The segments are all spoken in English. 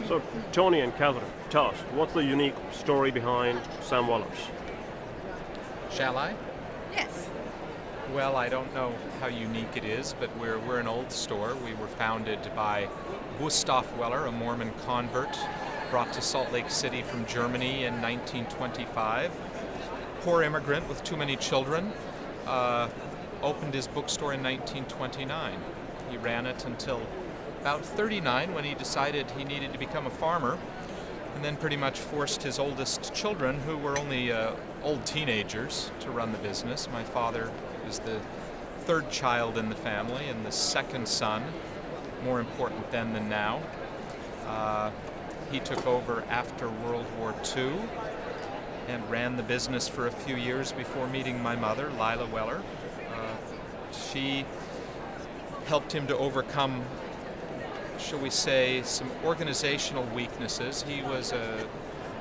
So, Tony and Catherine, tell us, what's the unique story behind Sam Weller's? Shall I? Yes. Well, I don't know how unique it is, but we're an old store. We were founded by Gustav Weller, a Mormon convert, brought to Salt Lake City from Germany in 1925. Poor immigrant with too many children, opened his bookstore in 1929. He ran it until about 39 when he decided he needed to become a farmer, and then pretty much forced his oldest children, who were only old teenagers, to run the business. My father is the third child in the family and the second son, more important then than now. He took over after World War II and ran the business for a few years before meeting my mother, Lila Weller. She helped him to overcome, shall we say, some organizational weaknesses. He was a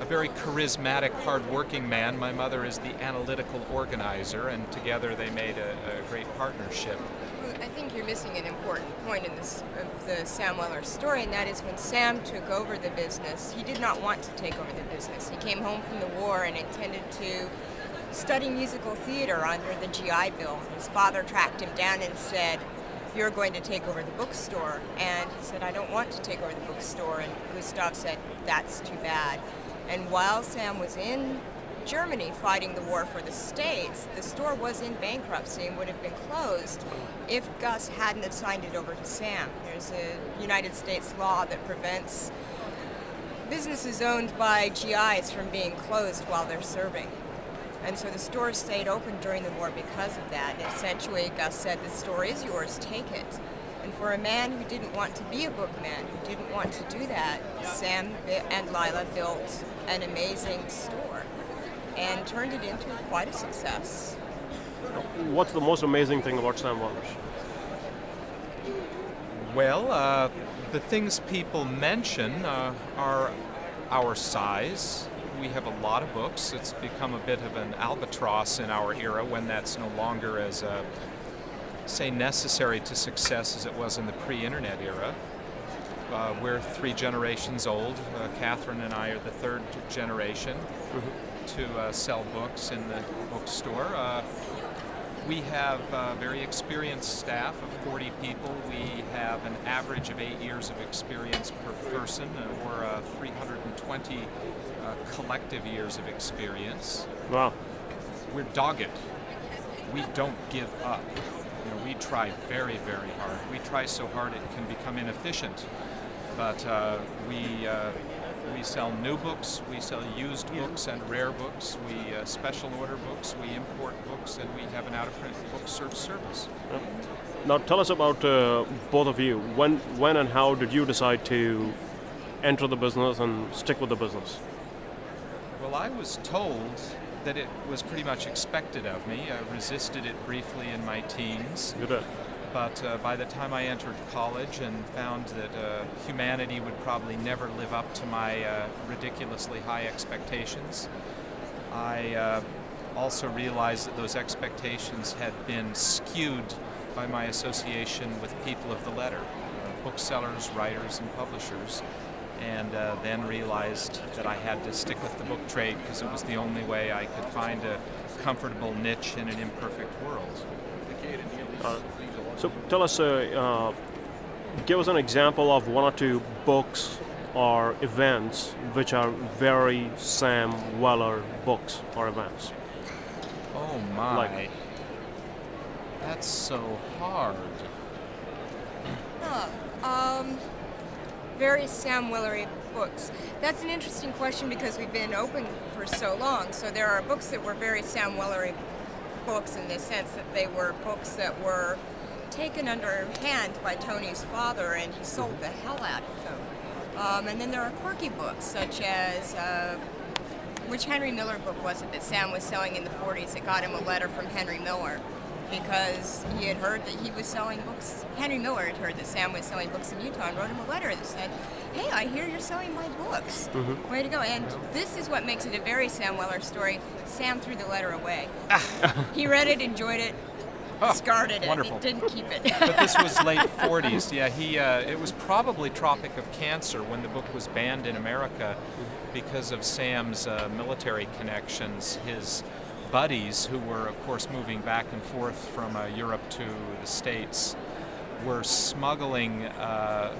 very charismatic, hard-working man. My mother is the analytical organizer, and together they made a great partnership. Well, I think you're missing an important point in this of the Sam Weller story, and that is when Sam took over the business, he did not want to take over the business. He came home from the war and intended to study musical theater under the GI Bill. His father tracked him down and said, "You're going to take over the bookstore." And he said, "I don't want to take over the bookstore." And Gustav said, "That's too bad." And while Sam was in Germany fighting the war for the States, the store was in bankruptcy and would have been closed if Gus hadn't have signed it over to Sam. There's a United States law that prevents businesses owned by GIs from being closed while they're serving. And so the store stayed open during the war because of that. And essentially, Gus said, "The store is yours, take it." And for a man who didn't want to be a bookman, who didn't want to do that, Sam and Lila built an amazing store and turned it into quite a success. What's the most amazing thing about Sam Weller's? Well, the things people mention are our size. We have a lot of books. It's become a bit of an albatross in our era when that's no longer as, say, necessary to success as it was in the pre-internet era. We're 3 generations old. Catherine and I are the 3rd generation to sell books in the bookstore. We have a very experienced staff of 40 people. We have an average of 8 years of experience per person, or 320 collective years of experience. Wow. We're dogged. We don't give up. You know, we try very, very hard. We try so hard it can become inefficient. But we sell new books, we sell used books and rare books, we special order books, we import books, and we have an out-of-print book search service. Now tell us about both of you. When and how did you decide to enter the business and stick with the business? Well, I was told that it was pretty much expected of me. I resisted it briefly in my teens. You did. But by the time I entered college and found that humanity would probably never live up to my ridiculously high expectations, I also realized that those expectations had been skewed by my association with people of the letter, booksellers, writers, and publishers, and then realized that I had to stick with the book trade because it was the only way I could find a comfortable niche in an imperfect world. So tell us, give us an example of 1 or 2 books or events which are very Sam Weller books or events. Oh my, Like, that's so hard. Very Sam Wellery books. That's an interesting question because we've been open for so long. So there are books that were very Sam Wellery books in the sense that they were books that were taken underhand by Tony's father, and he sold the hell out of them. And then there are quirky books, such as, which Henry Miller book was it that Sam was selling in the 40s that got him a letter from Henry Miller? Because he had heard that he was selling books. Henry Miller had heard that Sam was selling books in Utah and wrote him a letter that said, "Hey, I hear you're selling my books. Way to go." And this is what makes it a very Sam Weller story. Sam threw the letter away. He read it, enjoyed it, discarded it. Wonderful. He didn't keep it. But this was late 40s. Yeah, it was probably Tropic of Cancer when the book was banned in America because of Sam's military connections. His buddies, who were, of course, moving back and forth from Europe to the States, were smuggling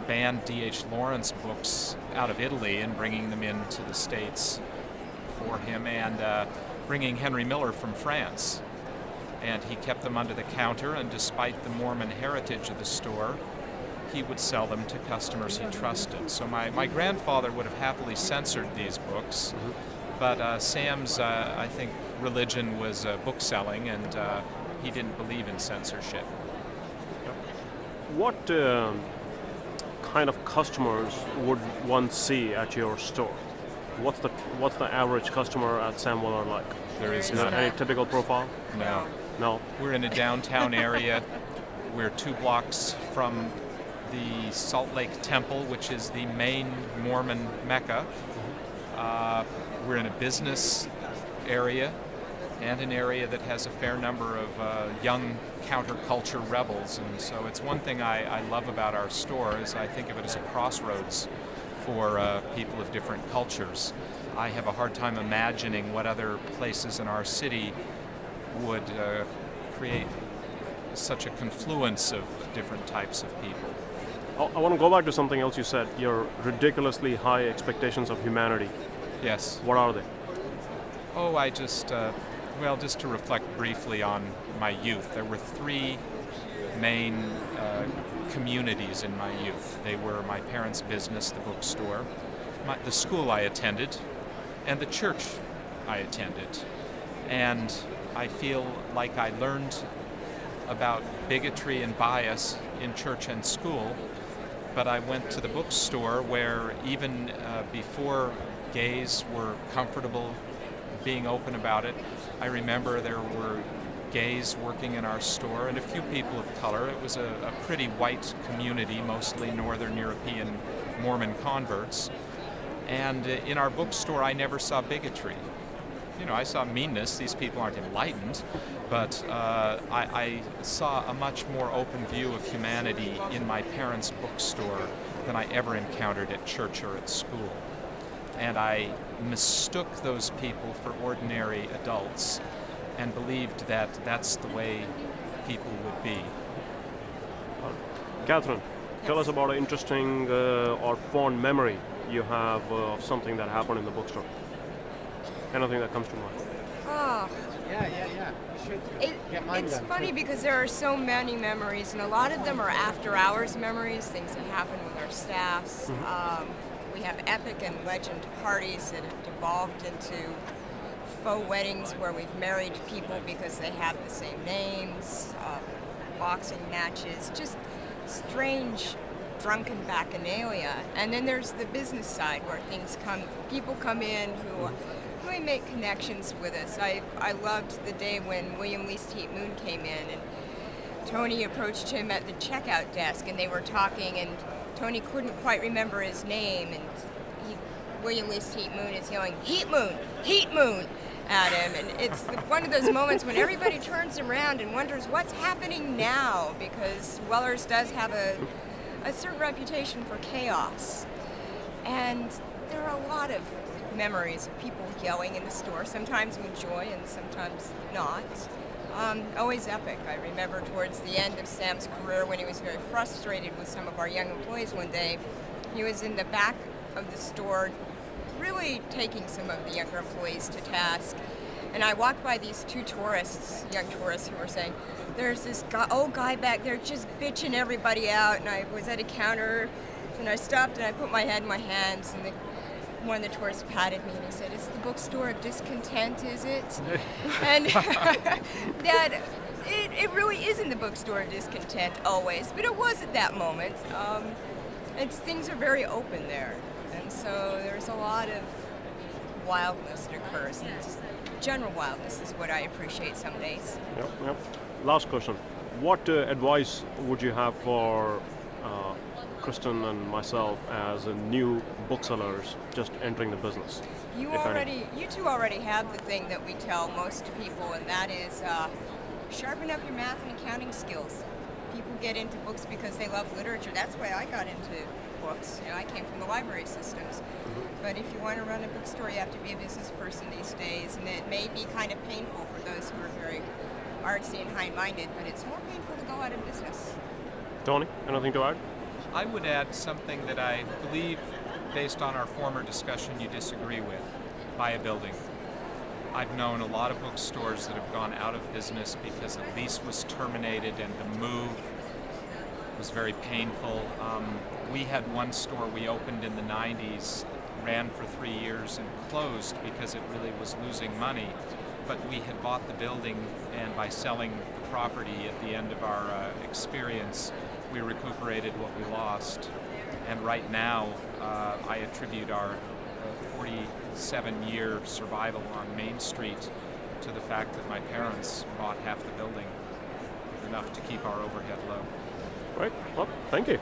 banned D.H. Lawrence books out of Italy and bringing them into the States for him, and bringing Henry Miller from France. And he kept them under the counter, and despite the Mormon heritage of the store, he would sell them to customers he trusted. So my grandfather would have happily censored these books, but Sam's, I think, religion was book selling, and he didn't believe in censorship. What kind of customers would one see at your store? What's the average customer at Sam Weller like? There is Is there none. any typical profile? No. No. We're in a downtown area. We're 2 blocks from the Salt Lake Temple, which is the main Mormon Mecca. We're in a business area and an area that has a fair number of young counterculture rebels. And so it's one thing I love about our store is I think of it as a crossroads for people of different cultures. I have a hard time imagining what other places in our city would create such a confluence of different types of people. I want to go back to something else you said, your ridiculously high expectations of humanity. Yes. What are they? Oh, I just, well, just to reflect briefly on my youth, there were 3 main communities in my youth. They were my parents' business, the bookstore, the school I attended, and the church I attended. And I feel like I learned about bigotry and bias in church and school, but I went to the bookstore where even before gays were comfortable being open about it, I remember there were gays working in our store and a few people of color. It was a pretty white community, mostly Northern European Mormon converts. And in our bookstore, I never saw bigotry. You know, I saw meanness. These people aren't enlightened, but I saw a much more open view of humanity in my parents' bookstore than I ever encountered at church or at school. And I mistook those people for ordinary adults and believed that that's the way people would be. Catherine, tell us about an interesting or fond memory you have of something that happened in the bookstore. Anything that comes to mind. Oh, Yeah. You should get mine it's done. funny because there are so many memories, and a lot of them are after-hours memories, things that happen with our staffs. We have epic and legend parties that have devolved into faux weddings where we've married people because they have the same names, boxing matches, just strange drunken bacchanalia. And then there's the business side where people come in who really make connections with us. I loved the day when William Least Heat Moon came in and Tony approached him at the checkout desk and they were talking and Tony couldn't quite remember his name and William Least Heat Moon is yelling, "Heat Moon! Heat Moon!" at him. And it's one of those moments when everybody turns around and wonders what's happening now, because Weller's does have a certain reputation for chaos. And there are a lot of memories of people yelling in the store, sometimes with joy and sometimes not. Always epic. I remember towards the end of Sam's career when he was very frustrated with some of our young employees one day, he was in the back of the store really taking some of the younger employees to task. And I walked by these 2 tourists, young tourists, who were saying, "There's this old guy back there just bitching everybody out." And I was at a counter and I stopped and I put my head in my hands and one of the tourists patted me and he said, "It's the bookstore of discontent, is it?" And that it really isn't the bookstore of discontent always, but it was at that moment. Things are very open there, and so there's a lot of wildness that occurs. And just general wildness is what I appreciate some days. Yep. Last question. What advice would you have for Kristen and myself as a new booksellers just entering the business? You two already have the thing that we tell most people, and that is Sharpen up your math and accounting skills. People get into books because they love literature. That's why I got into books. You know, I came from the library systems. But if you want to run a bookstore, you have to be a business person these days, and it may be kind of painful for those who are very artsy and high-minded, but it's more painful to go out of business. Tony, anything to add? I would add something that I believe, based on our former discussion, you disagree with. Buy a building. I've known a lot of bookstores that have gone out of business because a lease was terminated and the move was very painful. We had one store we opened in the 90s, ran for 3 years and closed because it really was losing money. But we had bought the building, and by selling the property at the end of our experience, we recuperated what we lost. And right now, I attribute our 47-year survival on Main Street to the fact that my parents bought half the building, enough to keep our overhead low. Right. Well, thank you.